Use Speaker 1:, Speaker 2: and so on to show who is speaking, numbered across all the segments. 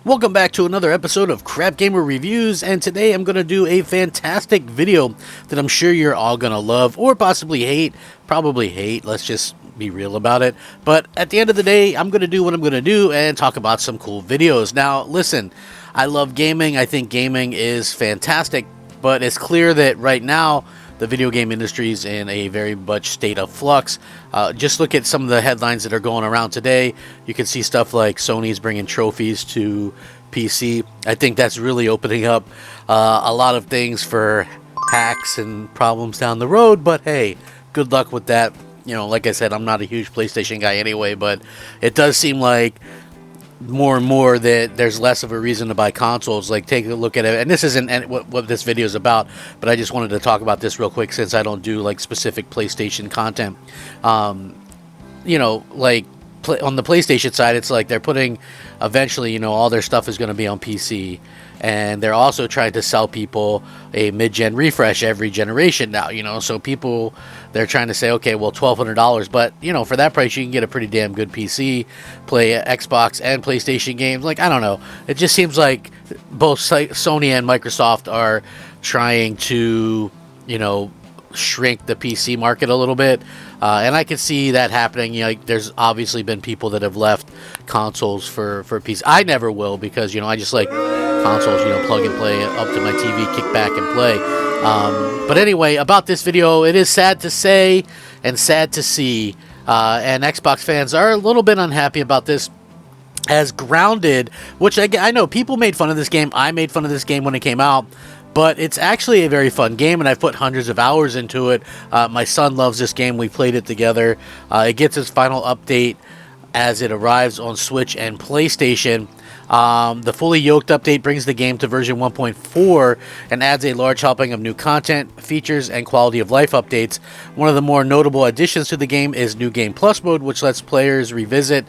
Speaker 1: Welcome back to another episode of Crap Gamer Reviews, and today I'm going to do a fantastic video that I'm sure you're all going to love, or possibly hate. Probably hate, let's just be real about it. But at the end of the day, I'm going to do what I'm going to do and talk about some cool videos. Now, listen, I love gaming. I think gaming is fantastic, but it's clear that right now, the video game industry is in a very much state of flux. Just look at some of the headlines that are going around today. You can see stuff like Sony's bringing trophies to PC. I think that's really opening up a lot of things for hacks and problems down the road. But hey, good luck with that. You know, like I said, I'm not a huge PlayStation guy anyway, but it does seem like more and more that there's less of a reason to buy consoles. Like, take a look at it, and this isn't what this video is about, but I just wanted to talk about this real quick since I don't do like specific PlayStation content. You know, like on the PlayStation side, it's like they're putting eventually, you know, all their stuff is going to be on PC, and they're also trying to sell people a mid-gen refresh every generation now, you know. So people, they're trying to say, okay, well, $1,200, but you know, for that price you can get a pretty damn good PC, play Xbox and PlayStation games. Like, I don't know, it just seems like both Sony and Microsoft are trying to, you know, shrink the PC market a little bit, and I can see that happening. You know, like, there's obviously been people that have left consoles for PC. I never will, because, you know, I just like consoles, you know, plug and play up to my TV, kick back and play. But anyway, about this video, it is sad to say and sad to see, and Xbox fans are a little bit unhappy about this, as Grounded, which I know people made fun of this game. I made fun of this game when it came out, but it's actually a very fun game, and I've put hundreds of hours into it. My son loves this game. We played it together. It gets its final update as it arrives on Switch and PlayStation. The fully yoked update brings the game to version 1.4 and adds a large helping of new content, features, and quality of life updates. One of the more notable additions to the game is New Game Plus mode, which lets players revisit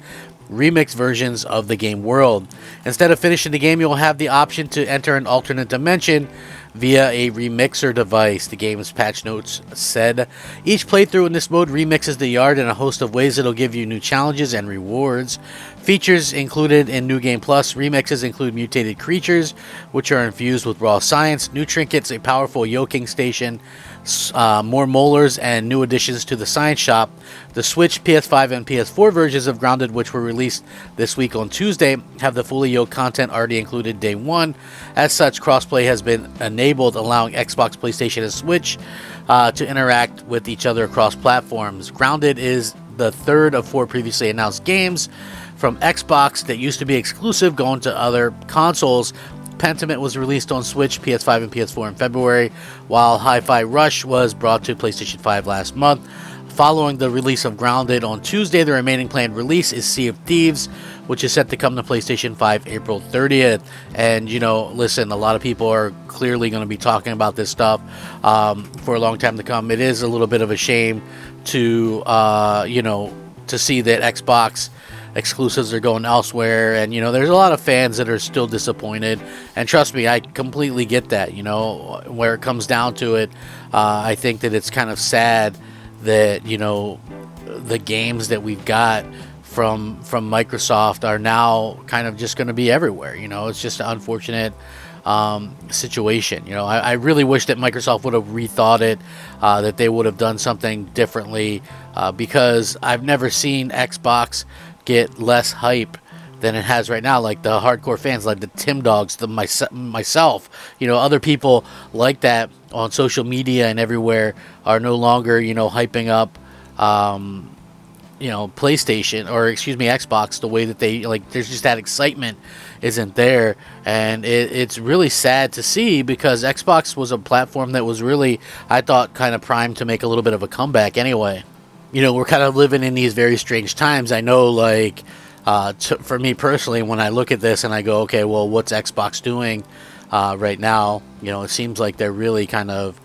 Speaker 1: remixed versions of the game world. Instead of finishing the game, you'll have the option to enter an alternate dimension via a remixer device, the game's patch notes said. Each playthrough in this mode remixes the yard in a host of ways that'll give you new challenges and rewards. Features included in New Game Plus remixes include mutated creatures, which are infused with raw science, new trinkets, a powerful yoking station, more molars, and new additions to the science shop. The Switch, PS5, and PS4 versions of Grounded, which were released this week on Tuesday, have the fully yoked content already included day one. As such, crossplay has been enabled, allowing Xbox, PlayStation, and Switch to interact with each other across platforms. Grounded is the third of 4 previously announced games from Xbox that used to be exclusive, going to other consoles. Pentiment was released on Switch, PS5, and PS4 in February, while Hi-Fi Rush was brought to PlayStation 5 last month. Following the release of Grounded on Tuesday, the remaining planned release is Sea of Thieves, which is set to come to PlayStation 5 April 30th. And, you know, listen, a lot of people are clearly going to be talking about this stuff for a long time to come. It is a little bit of a shame to, you know, to see that Xbox exclusives are going elsewhere, and you know, there's a lot of fans that are still disappointed, and trust me, I completely get that. You know, where it comes down to it, I think that it's kind of sad that, you know, the games that we've got from Microsoft are now kind of just going to be everywhere. You know, it's just an unfortunate situation. You know, I really wish that Microsoft would have rethought it, that they would have done something differently, because I've never seen Xbox get less hype than it has right now. Like the hardcore fans, like the Tim Dogs, myself, you know, other people like that on social media and everywhere are no longer, you know, hyping up, you know, PlayStation, or excuse me, Xbox, the way that they like. There's just that excitement isn't there, and it's really sad to see, because Xbox was a platform that was really, I thought, kind of primed to make a little bit of a comeback anyway. You know, we're kind of living in these very strange times. I know, like, for me personally, when I look at this and I go, okay, well, what's Xbox doing right now? You know, it seems like they're really kind of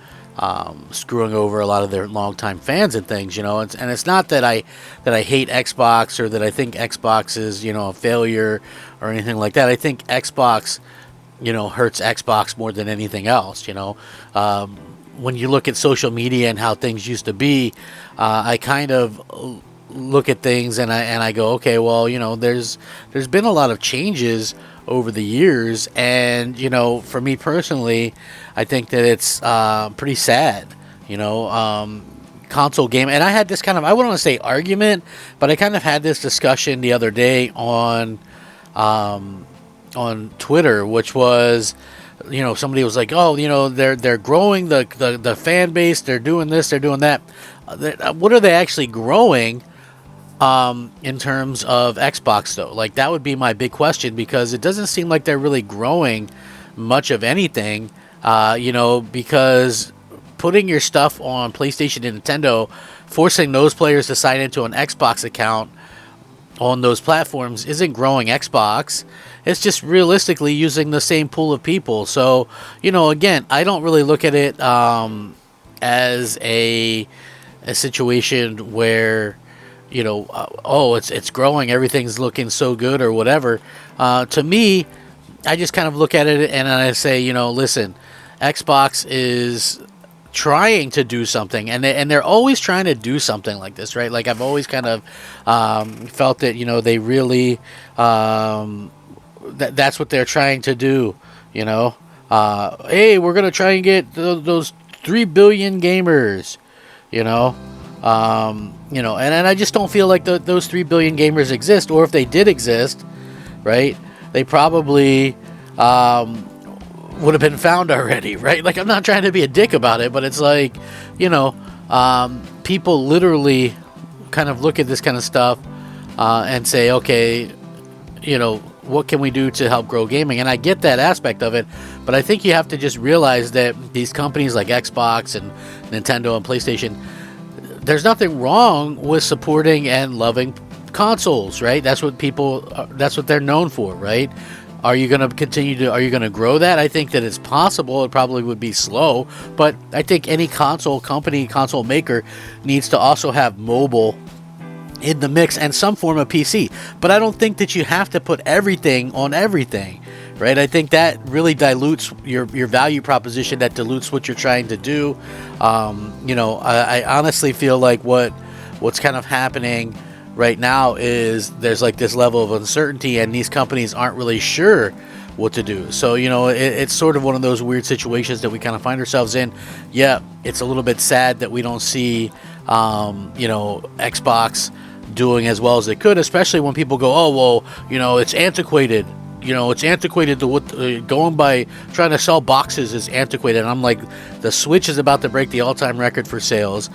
Speaker 1: screwing over a lot of their longtime fans and things, you know. And it's not that I hate Xbox, or that I think Xbox is, you know, a failure or anything like that. I think Xbox, you know, hurts Xbox more than anything else, you know. When you look at social media and how things used to be, I kind of look at things and I go, okay, well, you know, there's been a lot of changes over the years. And, you know, for me personally, I think that it's pretty sad, you know, console game. And I had this kind of, I wouldn't want to say argument, but I kind of had this discussion the other day on Twitter, which was, you know, somebody was like, oh, you know, they're growing the fan base, they're doing this, they're doing that. What are they actually growing in terms of Xbox, though? Like, that would be my big question, because it doesn't seem like they're really growing much of anything, you know, because putting your stuff on PlayStation and Nintendo, forcing those players to sign into an Xbox account on those platforms isn't growing Xbox. It's just realistically using the same pool of people. So, you know, again, I don't really look at it as a situation where, you know, oh, it's growing, everything's looking so good or whatever. To me, I just kind of look at it and I say, you know, listen, Xbox is trying to do something, and they're always trying to do something like this, right? Like, I've always kind of felt that, you know, they really that's what they're trying to do, you know. Hey, we're gonna try and get those 3 billion gamers, you know. You know, and I just don't feel like those 3 billion gamers exist, or if they did exist, right, they probably would have been found already, right? Like, I'm not trying to be a dick about it, but it's like, you know, people literally kind of look at this kind of stuff and say, okay, you know, what can we do to help grow gaming? And I get that aspect of it, but I think you have to just realize that these companies like Xbox and Nintendo and PlayStation, there's nothing wrong with supporting and loving consoles, right? That's what people, that's what they're known for, right? Are you going to continue to, are you going to grow that? I think that it's possible. It probably would be slow, but I think any console company, console maker needs to also have mobile in the mix and some form of PC. But I don't think that you have to put everything on everything, right? I think that really dilutes your value proposition, that dilutes what you're trying to do. You know, I honestly feel like what's kind of happening right now is there's like this level of uncertainty, and these companies aren't really sure what to do. So, you know, it's sort of one of those weird situations that we kind of find ourselves in. Yeah, it's a little bit sad that we don't see, you know, Xbox doing as well as they could, especially when people go, oh, well, you know, it's antiquated. You know, it's antiquated to what going by trying to sell boxes is antiquated. And I'm like, the Switch is about to break the all-time record for sales.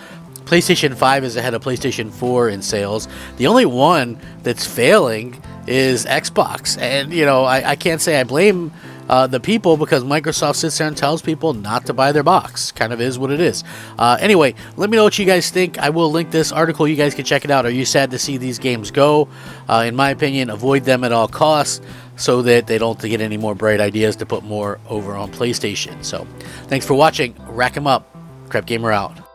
Speaker 1: PlayStation 5 is ahead of PlayStation 4 in sales. The only one that's failing is Xbox. And, you know, I can't say I blame the people, because Microsoft sits there and tells people not to buy their box. Kind of is what it is. Anyway, let me know what you guys think. I will link this article. You guys can check it out. Are you sad to see these games go? In my opinion, avoid them at all costs, so that they don't get any more bright ideas to put more over on PlayStation. So, thanks for watching. Rack 'em up. Crap Gamer out.